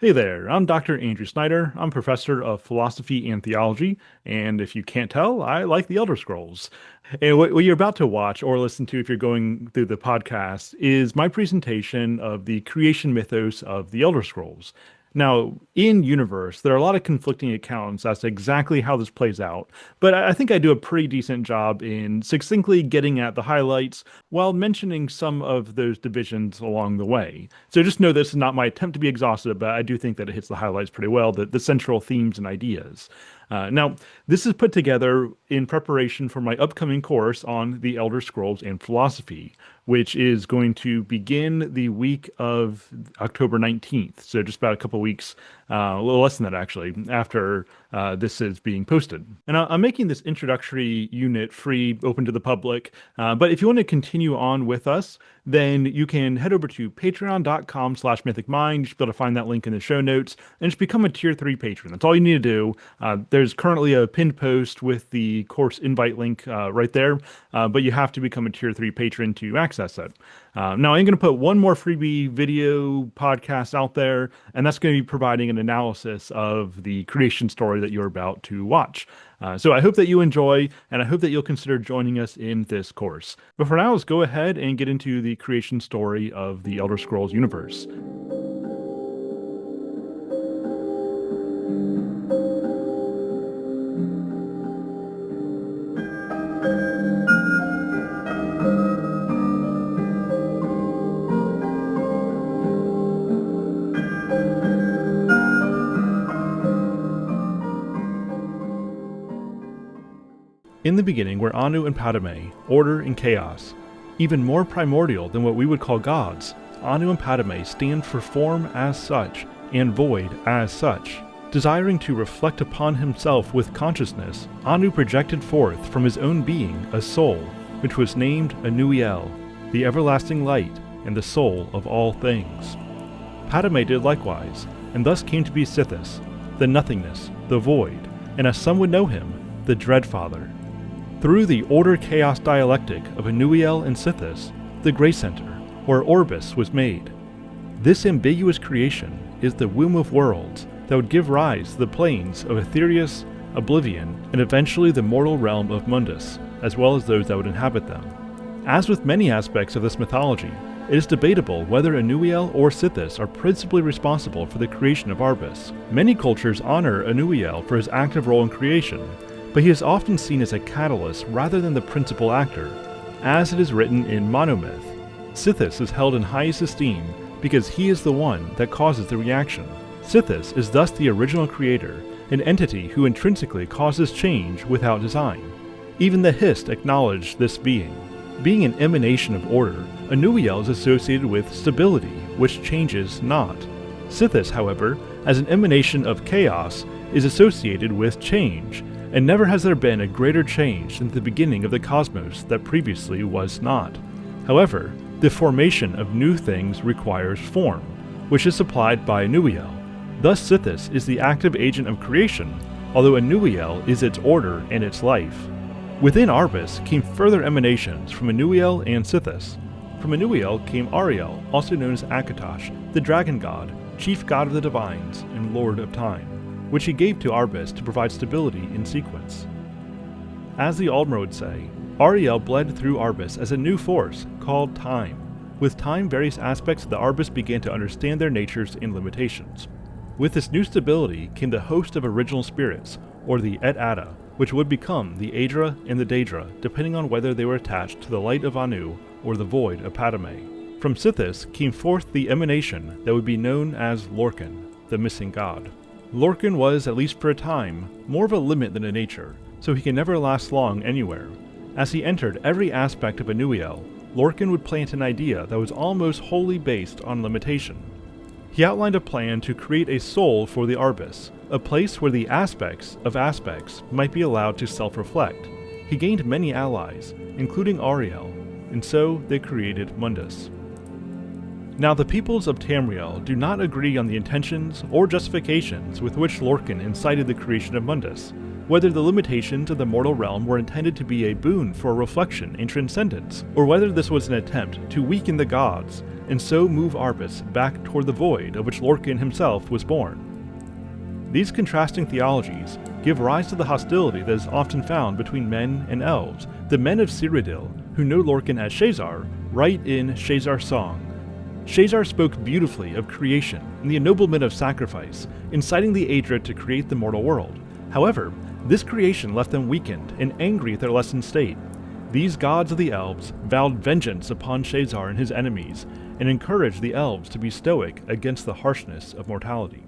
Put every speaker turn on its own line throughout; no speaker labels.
Hey there, I'm Dr. Andrew Snyder. I'm professor of philosophy and theology, and if you can't tell, I like the Elder Scrolls. And what you're about to watch or listen to if you're going through the podcast is my presentation of the creation mythos of the Elder Scrolls. Now, in universe, there are a lot of conflicting accounts as to exactly how this plays out, but I think I do a pretty decent job in succinctly getting at the highlights while mentioning some of those divisions along the way. So just know this is not my attempt to be exhaustive, but I do think that it hits the highlights pretty well, the central themes and ideas. Now, this is put together in preparation for my upcoming course on the Elder Scrolls and philosophy, which is going to begin the week of October 19th. So just about a couple weeks, a little less than that actually, after this is being posted. And I'm making this introductory unit free, open to the public. But if you want to continue on with us, then you can head over to patreon.com/mythicmind. You should be able to find that link in the show notes and just become a tier 3 patron. That's all you need to do. There's currently a pinned post with the course invite link right there, but you have to become a tier 3 patron to access it. Now, I'm going to put one more freebie video podcast out there, and that's going to be providing an analysis of the creation story that you're about to watch. So I hope that you enjoy, and I hope that you'll consider joining us in this course. But for now, let's go ahead and get into the creation story of the Elder Scrolls universe. In the beginning were Anu and Padomay, order and chaos. Even more primordial than what we would call gods, Anu and Padomay stand for form as such, and void as such. Desiring to reflect upon himself with consciousness, Anu projected forth from his own being a soul, which was named Anuiel, the everlasting light, and the soul of all things. Padomay did likewise, and thus came to be Sithis, the nothingness, the void, and as some would know him, the Dreadfather. Through the order-chaos dialectic of Anuiel and Sithis, the Grey Center, or Orbis, was made. This ambiguous creation is the womb of worlds that would give rise to the planes of Aetherius, Oblivion, and eventually the mortal realm of Mundus, as well as those that would inhabit them. As with many aspects of this mythology, it is debatable whether Anuiel or Sithis are principally responsible for the creation of Arbis. Many cultures honor Anuiel for his active role in creation, but he is often seen as a catalyst rather than the principal actor. As it is written in Monomyth, Sithis is held in highest esteem because he is the one that causes the reaction. Sithis is thus the original creator, an entity who intrinsically causes change without design. Even the Hist acknowledged this being. Being an emanation of order, Anuiel is associated with stability, which changes not. Sithis, however, as an emanation of chaos, is associated with change, and never has there been a greater change since the beginning of the cosmos that previously was not. However, the formation of new things requires form, which is supplied by Anuiel. Thus Sithis is the active agent of creation, although Anuiel is its order and its life. Within Arbis came further emanations from Anuiel and Sithis. From Anuiel came Ariel, also known as Akatosh, the dragon god, chief god of the divines, and lord of time, which he gave to Arbis to provide stability in sequence. As the Aldmer would say, Ariel bled through Arbis as a new force called time. With time, various aspects of the Arbis began to understand their natures and limitations. With this new stability came the host of original spirits, or the Et Ada, which would become the Aedra and the Daedra, depending on whether they were attached to the light of Anu or the void of Padomay. From Sithis came forth the emanation that would be known as Lorkhan, the missing god. Lorkhan was, at least for a time, more of a limit than a nature, so he can never last long anywhere. As he entered every aspect of Anuiel, Lorkhan would plant an idea that was almost wholly based on limitation. He outlined a plan to create a soul for the Arbis, a place where the aspects of aspects might be allowed to self-reflect. He gained many allies, including Ariel, and so they created Mundus. Now the peoples of Tamriel do not agree on the intentions or justifications with which Lorkhan incited the creation of Mundus. whether the limitations of the mortal realm were intended to be a boon for reflection and transcendence, or whether this was an attempt to weaken the gods and so move Arbus back toward the void of which Lorkhan himself was born. These contrasting theologies give rise to the hostility that is often found between men and elves. The men of Cyrodiil, who know Lorkhan as Shazar, write in Shazar's song. Shazar spoke beautifully of creation and the ennoblement of sacrifice, inciting the Aedra to create the mortal world. However, this creation left them weakened and angry at their lessened state. These gods of the elves vowed vengeance upon Shazar and his enemies, and encouraged the elves to be stoic against the harshness of mortality.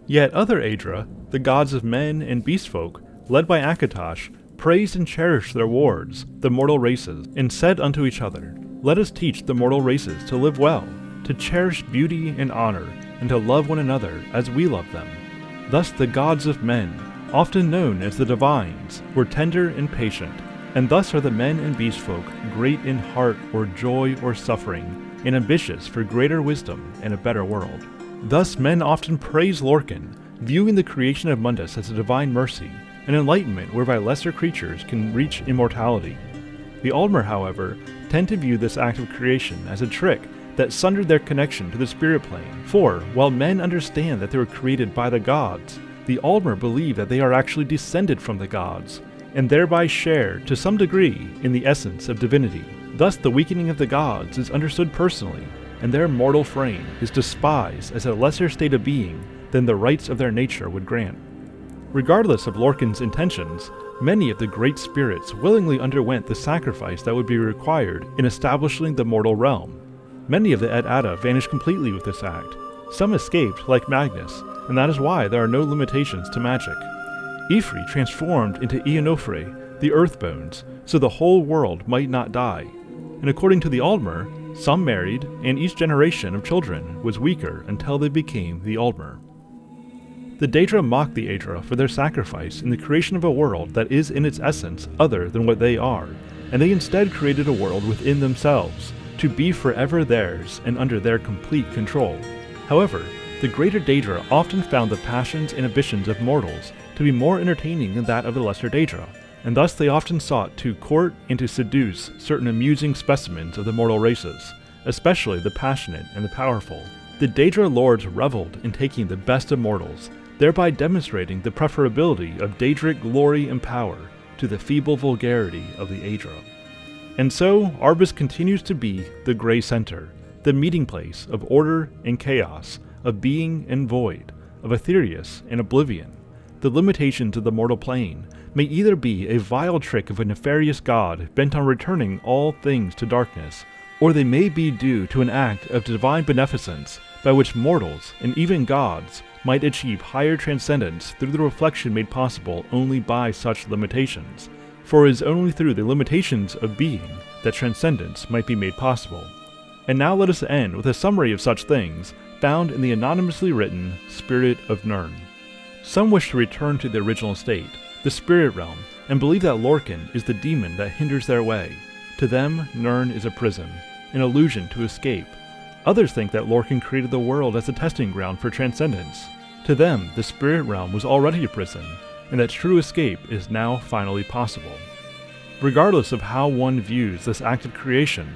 Yet other Aedra, the gods of men and beastfolk, led by Akatosh, praised and cherished their wards, the mortal races, and said unto each other, "Let us teach the mortal races to live well, to cherish beauty and honor, and to love one another as we love them." Thus the gods of men, often known as the divines, were tender and patient, and thus are the men and beastfolk great in heart or joy or suffering, and ambitious for greater wisdom and a better world. Thus men often praise Lorkhan, viewing the creation of Mundus as a divine mercy, an enlightenment whereby lesser creatures can reach immortality. The Aldmer, however, tend to view this act of creation as a trick that sundered their connection to the spirit plane, for, while men understand that they were created by the gods, the Aldmer believe that they are actually descended from the gods, and thereby share, to some degree, in the essence of divinity. Thus the weakening of the gods is understood personally, and their mortal frame is despised as a lesser state of being than the rights of their nature would grant. Regardless of Lorkhan's intentions, many of the great spirits willingly underwent the sacrifice that would be required in establishing the mortal realm. Many of the Et Ada vanished completely with this act. Some escaped, like Magnus, and that is why there are no limitations to magic. Ifri transformed into Eonofre, the Earthbones, so the whole world might not die. And according to the Aldmer, some married, and each generation of children was weaker until they became the Aldmer. The Daedra mocked the Aedra for their sacrifice in the creation of a world that is in its essence other than what they are, and they instead created a world within themselves, to be forever theirs and under their complete control. However, the greater Daedra often found the passions and ambitions of mortals to be more entertaining than that of the lesser Daedra, and thus they often sought to court and to seduce certain amusing specimens of the mortal races, especially the passionate and the powerful. The Daedra lords reveled in taking the best of mortals, thereby demonstrating the preferability of Daedric glory and power to the feeble vulgarity of the Aedra. And so, Arbus continues to be the Grey Center, the meeting place of order and chaos, of being and void, of Aetherius and oblivion. The limitations of the mortal plane may either be a vile trick of a nefarious god bent on returning all things to darkness, or they may be due to an act of divine beneficence by which mortals, and even gods, might achieve higher transcendence through the reflection made possible only by such limitations, for it is only through the limitations of being that transcendence might be made possible. And now let us end with a summary of such things found in the anonymously written Spirit of Nirn. Some wish to return to the original state, the spirit realm, and believe that Lorkhan is the demon that hinders their way. To them, Nirn is a prison, an illusion to escape. Others think that Lorkhan created the world as a testing ground for transcendence. To them, the spirit realm was already a prison, and that true escape is now finally possible. Regardless of how one views this act of creation,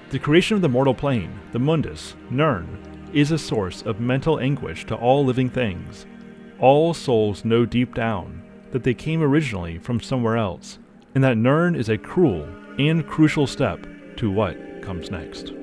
the creation of the mortal plane, the Mundus, Nirn, is a source of mental anguish to all living things. All souls know deep down that they came originally from somewhere else, and that Nirn is a cruel and crucial step to what comes next.